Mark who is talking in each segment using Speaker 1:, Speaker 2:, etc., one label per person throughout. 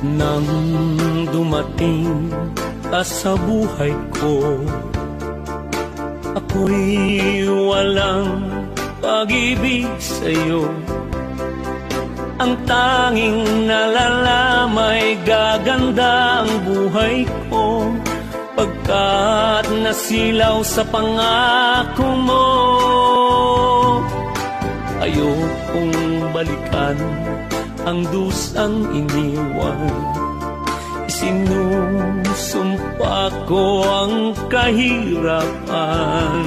Speaker 1: Nang dumating ka sa buhay ko, ako'y walang pag-ibig sa'yo. Ang tanging nalalamay gaganda ang buhay ko, pagkat nasilaw sa pangako mo. Ayokong balikan ang dusang iniwan, isinusumpa ko ang kahirapan.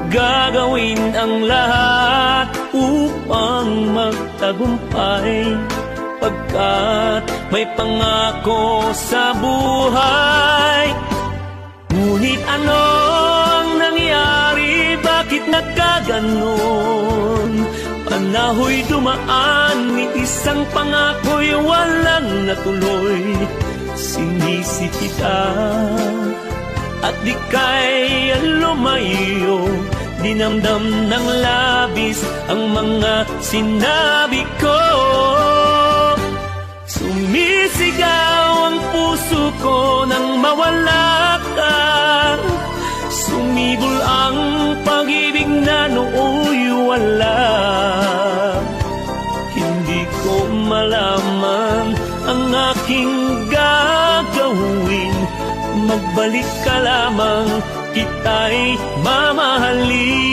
Speaker 1: Gagawin ang lahat upang magtagumpay, pagkat may pangako sa buhay. Ngunit ano ang nangyari? Bakit nagkaganon? Panaho'y dumaan, ni isang pangako'y walang natuloy. Sinisi kita at di kaya lumayo, dinamdam ng labis ang mga sinabi ko. Sumisigaw ang puso ko nang mawala ka, sumibol ang pag-ibig na nooy wala. Hindi ko malaman ang aking gagawin, magbalik ka lamang, kita'y mamahalin.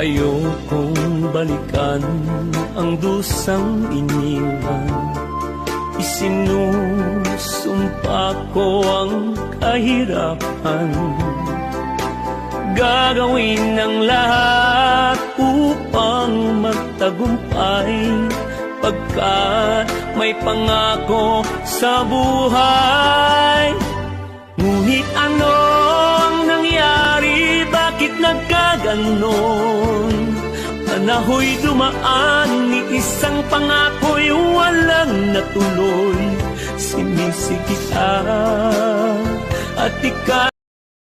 Speaker 1: Ayokong balikan ang dusang iniwan, isinusumpa ko ang kahirapan. Gagawin ang lahat upang magtagumpay, pagkat may pangako sa buhay. Ngunit ano ang nangyari? Bakit nagkaganon? Panaho'y dumaan, ni isang pangako'y walang natuloy. Sinisi kita at ika'y